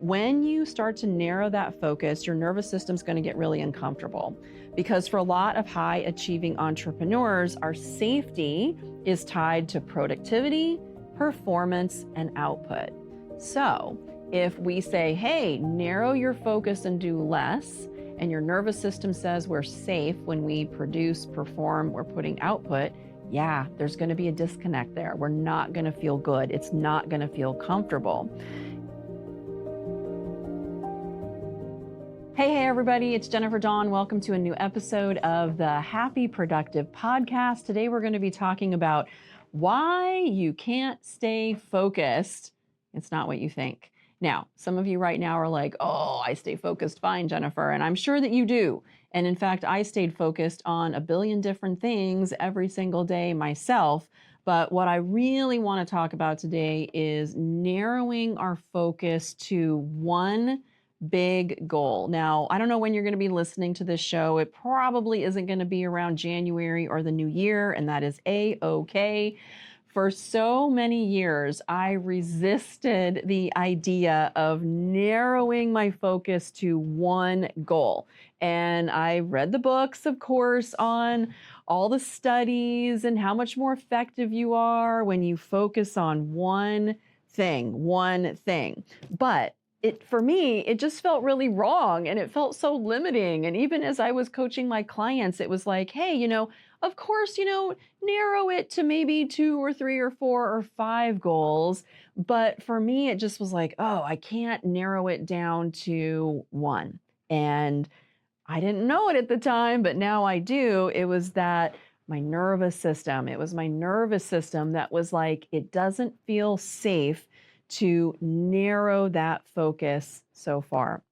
When you start to narrow that focus, your nervous system's going to get really uncomfortable because for a lot of high achieving entrepreneurs, our safety is tied to productivity, performance, and output. So if we say, hey, narrow your focus and do less, and your nervous system says we're safe when we produce, perform, we're putting output, yeah, there's going to be a disconnect there. We're not going to feel good. It's not going to feel comfortable. Hey, everybody, it's Jennifer Dawn. Welcome to a new episode of the Happy Productive Podcast. Today, we're going to be talking about why you can't stay focused. It's not what you think. Now, some of you right now are like, oh, I stay focused fine, Jennifer, and I'm sure that you do. And in fact, I stayed focused on a billion different things every single day myself. But what I really want to talk about today is narrowing our focus to one big goal. Now, I don't know when you're going to be listening to this show. It probably isn't going to be around January or the new year, and that is A-okay. For so many years, I resisted the idea of narrowing my focus to one goal. And I read the books, of course, on all the studies and how much more effective you are when you focus on one thing. But for me, it just felt really wrong and it felt so limiting. And even as I was coaching my clients, it was like, hey, of course, narrow it to maybe 2 or 3 or 4 or 5 goals. But for me, it just was like, oh, I can't narrow it down to one. And I didn't know it at the time, but now I do. It was that my nervous system. It was my nervous system that was like, it doesn't feel safe to narrow that focus so far.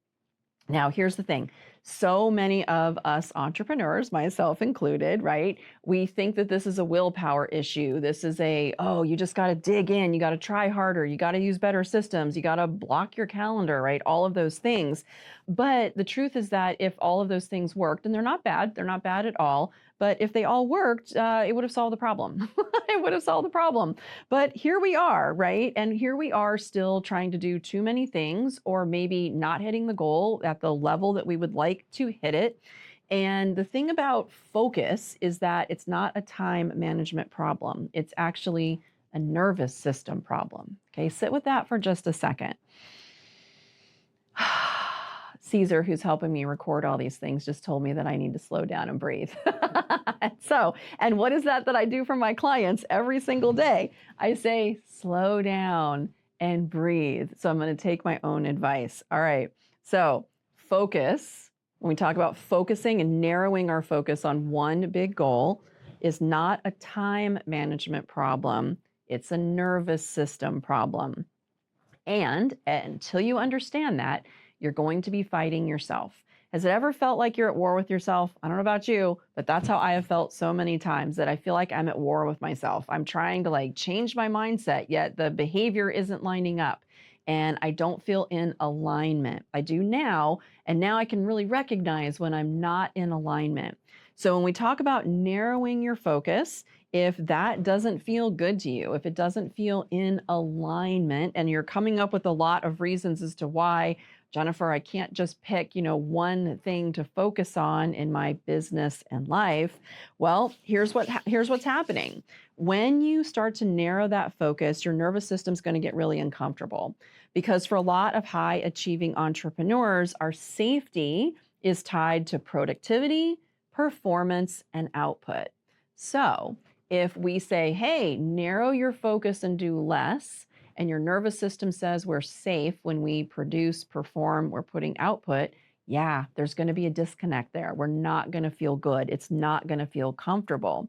Now, here's the thing. So many of us entrepreneurs, myself included, right? We think that this is a willpower issue. This is you just got to dig in. You got to try harder. You got to use better systems. You got to block your calendar, right? All of those things. But the truth is that if all of those things worked, and they're not bad at all, but if they all worked, it would have solved the problem. It would have solved the problem. But here we are, right? And here we are still trying to do too many things, or maybe not hitting the goal at the level that we would like to hit it. And the thing about focus is that it's not a time management problem. It's actually a nervous system problem. Okay, sit with that for just a second. Caesar, who's helping me record all these things, just told me that I need to slow down and breathe. And what is that I do for my clients every single day? I say, slow down and breathe. So I'm going to take my own advice. All right. So focus, when we talk about focusing and narrowing our focus on one big goal, is not a time management problem. It's a nervous system problem. And until you understand that, you're going to be fighting yourself. Has it ever felt like you're at war with yourself? I don't know about you, but that's how I have felt so many times, that I feel like I'm at war with myself. I'm trying to change my mindset, yet the behavior isn't lining up. And I don't feel in alignment. I do now, and now I can really recognize when I'm not in alignment. So when we talk about narrowing your focus, if that doesn't feel good to you, if it doesn't feel in alignment, and you're coming up with a lot of reasons as to why, Jennifer, I can't just pick, one thing to focus on in my business and life. Well, here's what's happening. When you start to narrow that focus, your nervous system's going to get really uncomfortable because for a lot of high achieving entrepreneurs, our safety is tied to productivity, performance, and output. So if we say, hey, narrow your focus and do less, and your nervous system says we're safe when we produce, perform, we're putting output, yeah, there's going to be a disconnect there. We're not going to feel good. It's not going to feel comfortable.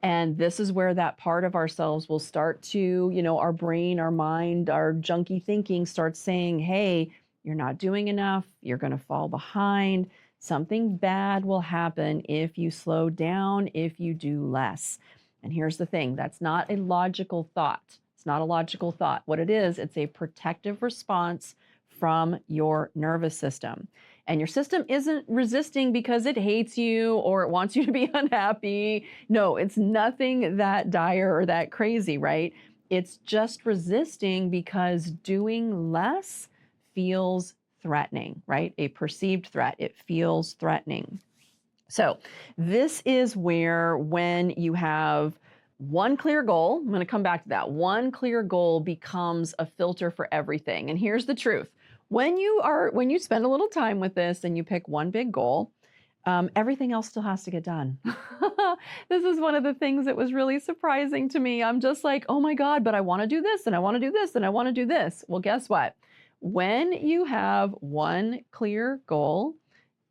And this is where that part of ourselves will start to, our brain, our mind, our junky thinking starts saying, hey, you're not doing enough. You're going to fall behind. Something bad will happen if you slow down, if you do less. And here's the thing, that's not a logical thought. It's not a logical thought. What it is, it's a protective response from your nervous system. And your system isn't resisting because it hates you or it wants you to be unhappy. No, it's nothing that dire or that crazy, right? It's just resisting because doing less feels threatening, right? A perceived threat. It feels threatening. So this is where, when you have one clear goal, I'm going to come back to that. One clear goal becomes a filter for everything. And here's the truth. When you spend a little time with this and you pick one big goal, everything else still has to get done. This is one of the things that was really surprising to me. I'm just like, oh my God, but I want to do this and I want to do this and I want to do this. Well, guess what? When you have one clear goal,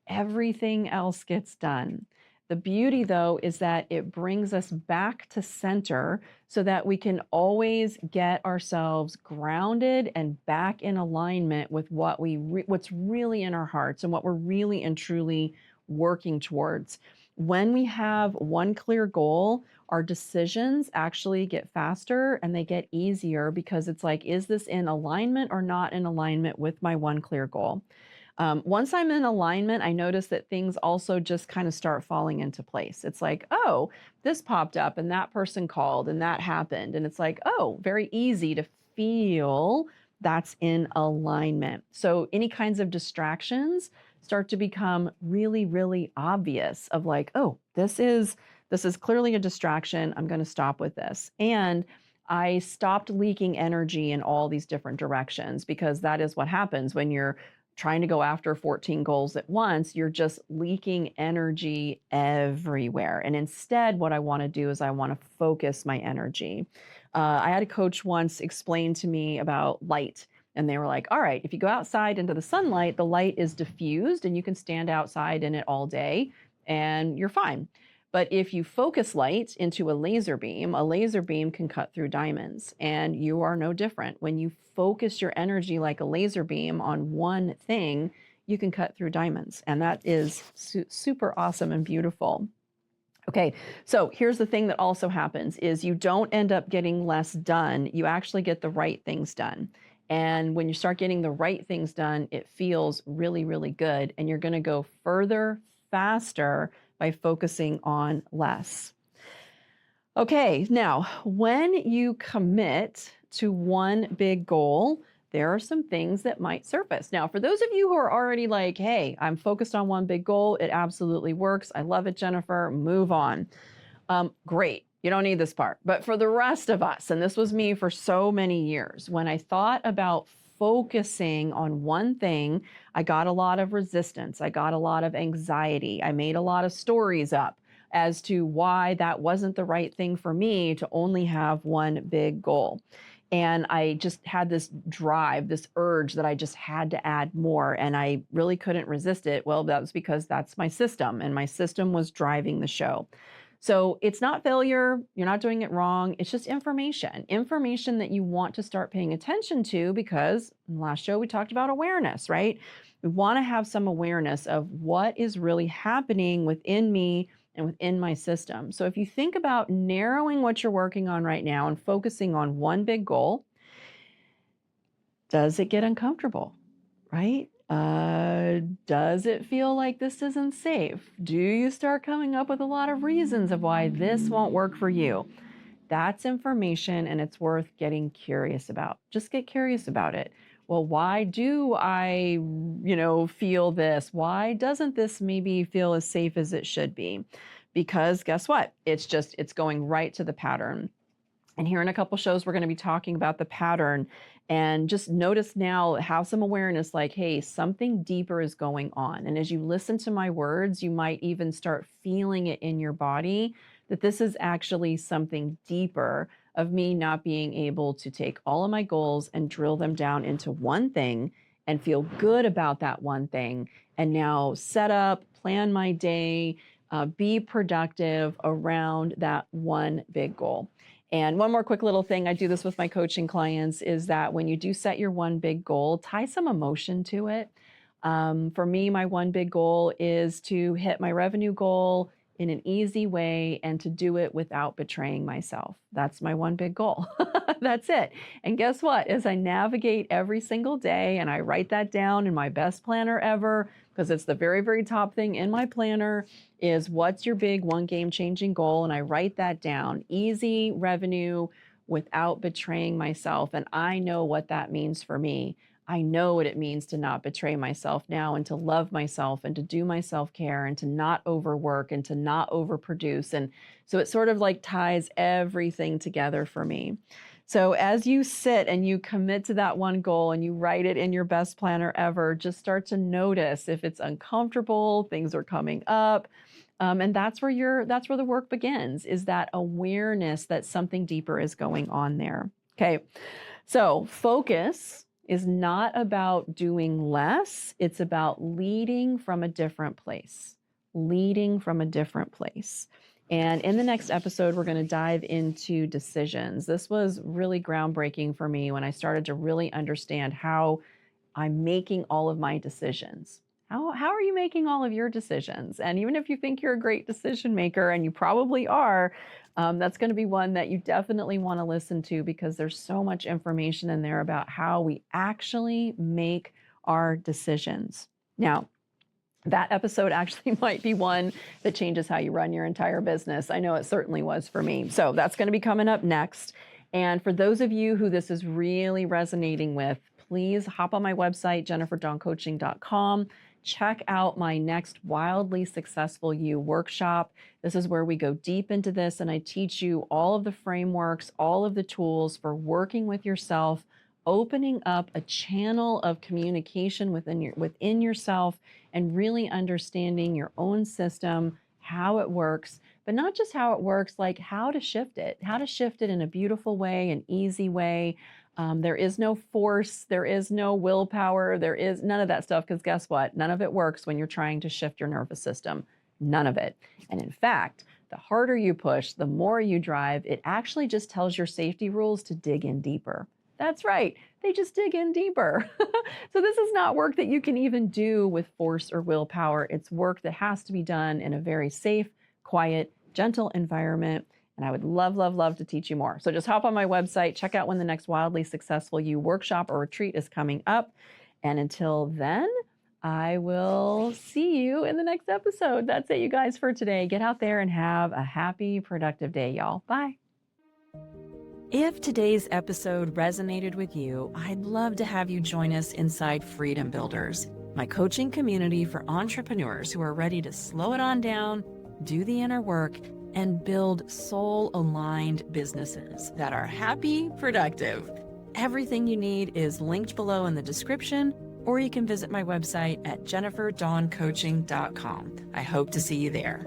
everything else gets done. The beauty, though, is that it brings us back to center so that we can always get ourselves grounded and back in alignment with what's really in our hearts and what we're really and truly working towards. When we have one clear goal, our decisions actually get faster and they get easier, because it's like, is this in alignment or not in alignment with my one clear goal? Once I'm in alignment, I notice that things also just kind of start falling into place. It's like, oh, this popped up and that person called and that happened. And it's like, oh, very easy to feel that's in alignment. So any kinds of distractions start to become really, really obvious, of like, oh, this is clearly a distraction. I'm going to stop with this. And I stopped leaking energy in all these different directions, because that is what happens when you're trying to go after 14 goals at once. You're just leaking energy everywhere. And instead, what I want to do is I want to focus my energy. I had a coach once explain to me about light. And they were like, all right, if you go outside into the sunlight, the light is diffused and you can stand outside in it all day and you're fine. But if you focus light into a laser beam can cut through diamonds, and you are no different. When you focus your energy like a laser beam on one thing, you can cut through diamonds. And that is super awesome and beautiful. Okay, so here's the thing that also happens is you don't end up getting less done. You actually get the right things done. And when you start getting the right things done, it feels really, really good. And you're going to go further, faster by focusing on less. Okay, now, when you commit to one big goal, there are some things that might surface. Now, for those of you who are already like, hey, I'm focused on one big goal, it absolutely works. I love it, Jennifer, move on. Great. You don't need this part. But for the rest of us, and this was me for so many years, when I thought about focusing on one thing, I got a lot of resistance. I got a lot of anxiety. I made a lot of stories up as to why that wasn't the right thing for me to only have one big goal. And I just had this drive, this urge that I just had to add more, and I really couldn't resist it. Well, that was because that's my system, and my system was driving the show. So it's not failure. You're not doing it wrong. It's just information that you want to start paying attention to, because in the last show we talked about awareness, right? We want to have some awareness of what is really happening within me and within my system. So if you think about narrowing what you're working on right now and focusing on one big goal, does it get uncomfortable, right? Does it feel like this isn't safe? Do you start coming up with a lot of reasons of why this won't work for you? That's information, and it's worth getting curious about. Just get curious about it. Well, why do I, feel this? Why doesn't this maybe feel as safe as it should be? Because guess what? It's going right to the pattern. And here in a couple shows, we're going to be talking about the pattern. And just notice now, have some awareness like, hey, something deeper is going on. And as you listen to my words, you might even start feeling it in your body that this is actually something deeper of me not being able to take all of my goals and drill them down into one thing and feel good about that one thing. And now set up, plan my day, be productive around that one big goal. And one more quick little thing, I do this with my coaching clients, is that when you do set your one big goal, tie some emotion to it. For me, my one big goal is to hit my revenue goal in an easy way and to do it without betraying myself. That's my one big goal. That's it. And guess what? As I navigate every single day and I write that down in my best planner ever, because it's the very, very top thing in my planner, is what's your big one game-changing goal? And I write that down. Easy revenue without betraying myself. And I know what that means for me. I know what it means to not betray myself now and to love myself and to do my self-care and to not overwork and to not overproduce. And so it sort of like ties everything together for me. So as you sit and you commit to that one goal and you write it in your best planner ever, just start to notice if it's uncomfortable, things are coming up. And that's where the work begins, is that awareness that something deeper is going on there. Okay. So focus is not about doing less. It's about leading from a different place, leading from a different place. And in the next episode, we're going to dive into decisions. This was really groundbreaking for me when I started to really understand how I'm making all of my decisions. How are you making all of your decisions? And even if you think you're a great decision maker, and you probably are, that's going to be one that you definitely want to listen to, because there's so much information in there about how we actually make our decisions. Now, that episode actually might be one that changes how you run your entire business. I know it certainly was for me. So that's going to be coming up next. And for those of you who this is really resonating with, please hop on my website, jenniferdawncoaching.com. Check out my next Wildly Successful You workshop. This is where we go deep into this, and I teach you all of the frameworks, all of the tools for working with yourself, opening up a channel of communication within yourself, and really understanding your own system, how it works, but not just how it works, like how to shift it in a beautiful way, an easy way. There is no force, there is no willpower, there is none of that stuff, because guess what? None of it works when you're trying to shift your nervous system. None of it. And in fact, the harder you push, the more you drive, it actually just tells your safety rules to dig in deeper. That's right. They just dig in deeper. So this is not work that you can even do with force or willpower. It's work that has to be done in a very safe, quiet, gentle environment. And I would love, love, love to teach you more. So just hop on my website, check out when the next Wildly Successful You workshop or retreat is coming up. And until then, I will see you in the next episode. That's it, you guys, for today. Get out there and have a happy, productive day, y'all. Bye. If today's episode resonated with you, I'd love to have you join us inside Freedom Builders, my coaching community for entrepreneurs who are ready to slow it on down, do the inner work, and build soul-aligned businesses that are happy, productive. Everything you need is linked below in the description, or you can visit my website at jenniferdawncoaching.com. I hope to see you there.